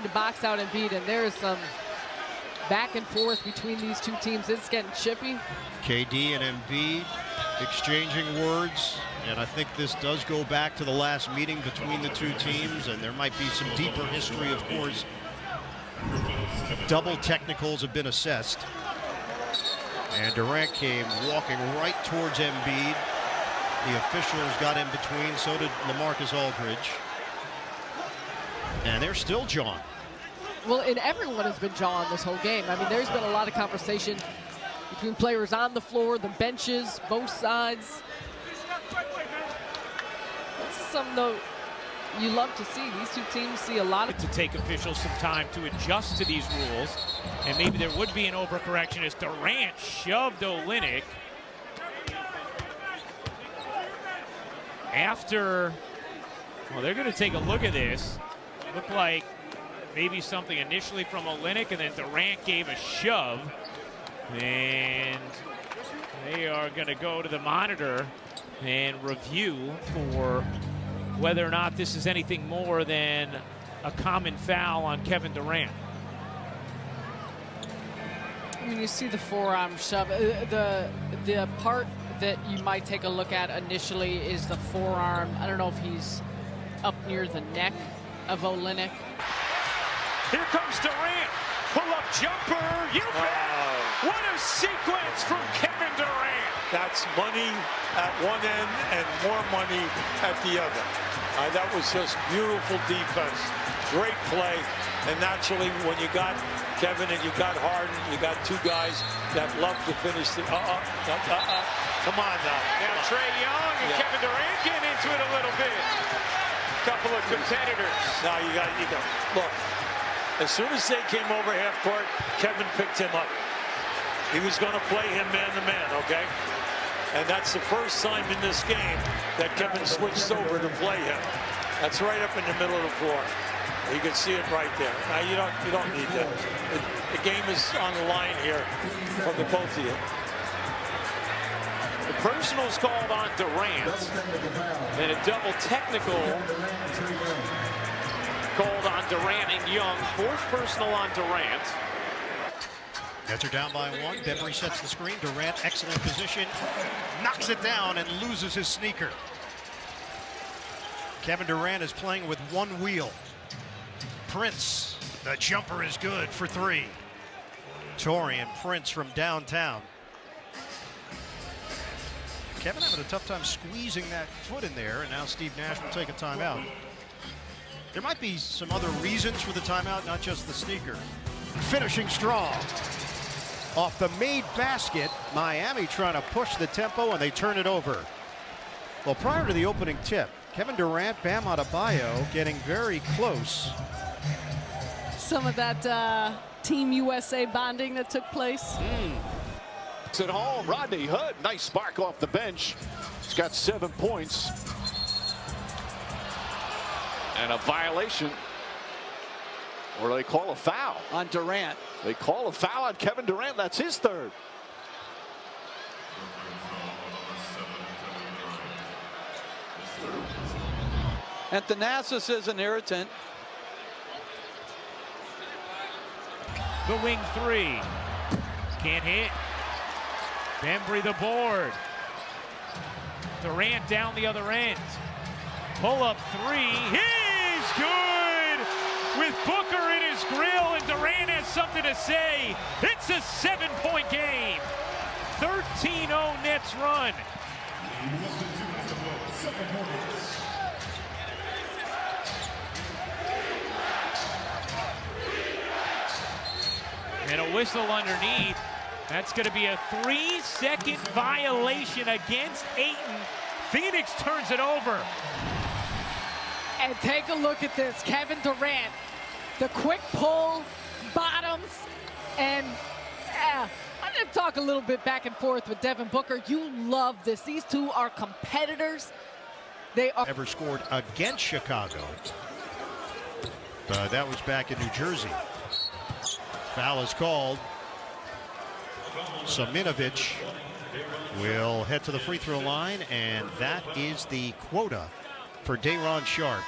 to box out Embiid, and there is some back and forth between these two teams. It's getting chippy. KD and Embiid exchanging words, and I think this does go back to the last meeting between the two teams, and there might be some deeper history, of course. Double technicals have been assessed, and Durant came walking right towards Embiid. The officials got in between, so did LaMarcus Aldridge, and they're still jawing. Well, and everyone has been jawing this whole game. I mean, there's been a lot of conversation between players on the floor, the benches, both sides. This is something, though, you love to see. These two teams see a lot of... To take officials some time to adjust to these rules, and maybe there would be an overcorrection as Durant shoved Olynyk. After, well, they're going to take a look at this. Looked like maybe something initially from Olynyk, and then Durant gave a shove. And they are going to go to the monitor and review for whether or not this is anything more than a common foul on Kevin Durant. I mean, you see the forearm shove. The part that you might take a look at initially is the forearm. I don't know if he's up near the neck of Olynyk. Here comes Durant. Pull-up jumper. You bet. What a sequence from Kevin Durant. That's money at one end and more money at the other. That was just beautiful defense. Great play. And naturally, when you got Kevin and you got Harden, you got two guys that love to finish the... Come on now. Now Trae Young and Kevin Durant getting into it a little bit. Couple of competitors. Now you got. Look, as soon as they came over half court, Kevin picked him up. He was going to play him man-to-man, okay? And that's the first time in this game that Kevin switched over to play him. That's right up in the middle of the floor. You can see it right there. Now you don't need that. The game is on the line here from the both of you. The personal's called on Durant, and a double technical called on Durant and Young. Fourth personal on Durant. Nets are down by one. Ben resets the screen. Durant, excellent position, knocks it down and loses his sneaker. Kevin Durant is playing with one wheel. Prince, the jumper is good for three. Torian Prince from downtown. Kevin having a tough time squeezing that foot in there, and now Steve Nash will take a timeout. There might be some other reasons for the timeout, not just the sneaker. Finishing strong. Off the made basket, Miami trying to push the tempo, and they turn it over. Well, prior to the opening tip, Kevin Durant, Bam Adebayo getting very close. Some of that Team USA bonding that took place. At home, Rodney Hood, nice spark off the bench. He's got 7 points. And a violation, or they call a foul on Durant. They call a foul on Kevin Durant. That's his third. And Thanasis is an irritant. The wing three. Can't hit. Bembry the board. Durant down the other end. Pull up three. He's good with Booker in his grill, and Durant has something to say. It's a 7-point game. 13-0 Nets run. And a whistle underneath. That's going to be a 3-second violation against Ayton. Phoenix turns it over. And take a look at this. Kevin Durant, the quick pull, bottoms, and I'm going to talk a little bit back and forth with Devin Booker. You love this. These two are competitors. They are ever scored against Chicago. That was back in New Jersey. Foul is called. Saminovic will head to the free throw line, and that is the quota for Day'Ron Sharpe.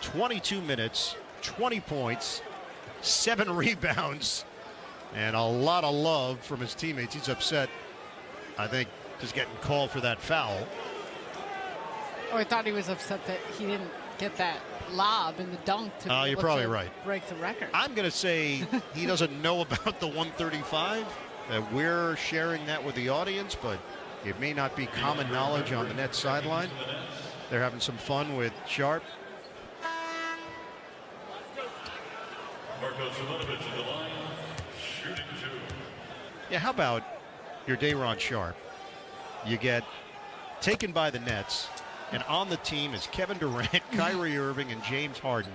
22 minutes, 20 points, 7 rebounds, and a lot of love from his teammates. He's upset, I think, just getting called for that foul. Oh, I thought he was upset that he didn't get that lob in the dunk to be You're able probably to right. break the record. I'm going to say he doesn't know about the 135, that we're sharing that with the audience, but it may not be common knowledge on the Nets sideline. They're having some fun with Sharp. Yeah, how about your Durant Sharp? You get taken by the Nets, and on the team is Kevin Durant, Kyrie Irving, and James Harden.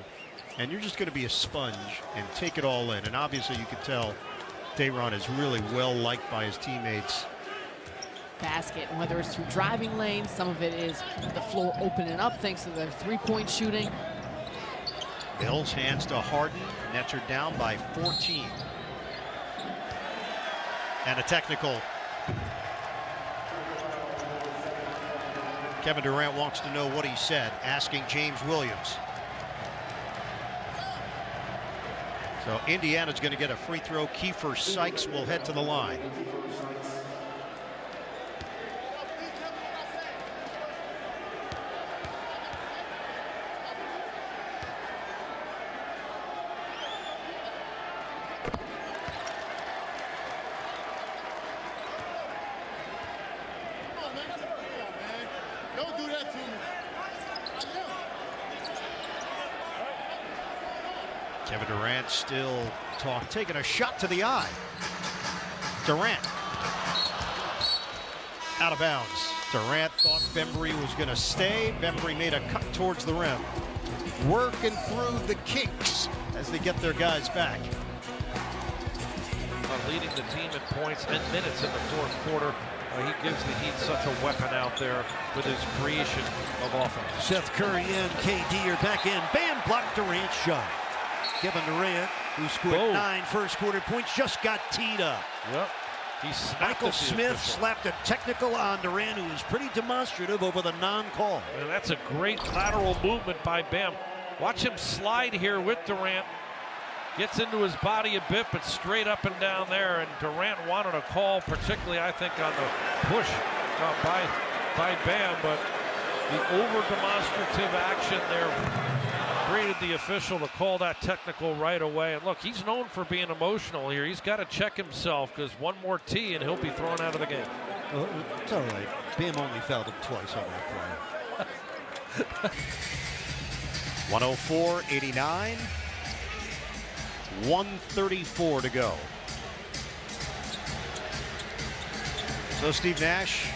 And you're just going to be a sponge and take it all in. And obviously you can tell Durant is really well liked by his teammates. Basket, and whether it's through driving lanes, some of it is the floor opening up thanks to their three-point shooting. Bills hands to Harden. Nets are down by 14. And a technical. Kevin Durant wants to know what he said, asking James Williams. So Indiana's going to get a free throw. Kiefer Sykes will head to the line. Kevin Durant still taking a shot to the eye. Durant out of bounds. Durant thought Bembry was going to stay. Bembry made a cut towards the rim. Working through the kinks as they get their guys back. Leading the team in points and minutes in the fourth quarter. He gives the Heat such a weapon out there with his creation of offense. Seth Curry in, KD are back in. Bam, blocked Durant's shot. Kevin Durant, who scored 9 first quarter points, just got teed up. Yep. Michael Smith slapped a technical on Durant, who was pretty demonstrative over the non-call. And that's a great lateral movement by Bam. Watch him slide here with Durant. Gets into his body a bit, but straight up and down there. And Durant wanted a call, particularly, I think, on the push by Bam. But the over-demonstrative action there created the official to call that technical right away. And look, he's known for being emotional here. He's got to check himself, because one more tee and he'll be thrown out of the game. Well, it's all right. Bam only fouled him twice on that play. 104-89. 1:34 to go. So Steve Nash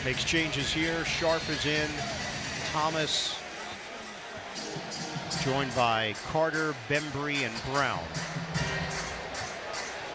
makes changes here. Sharp is in. Thomas joined by Carter, Bembry, and Brown.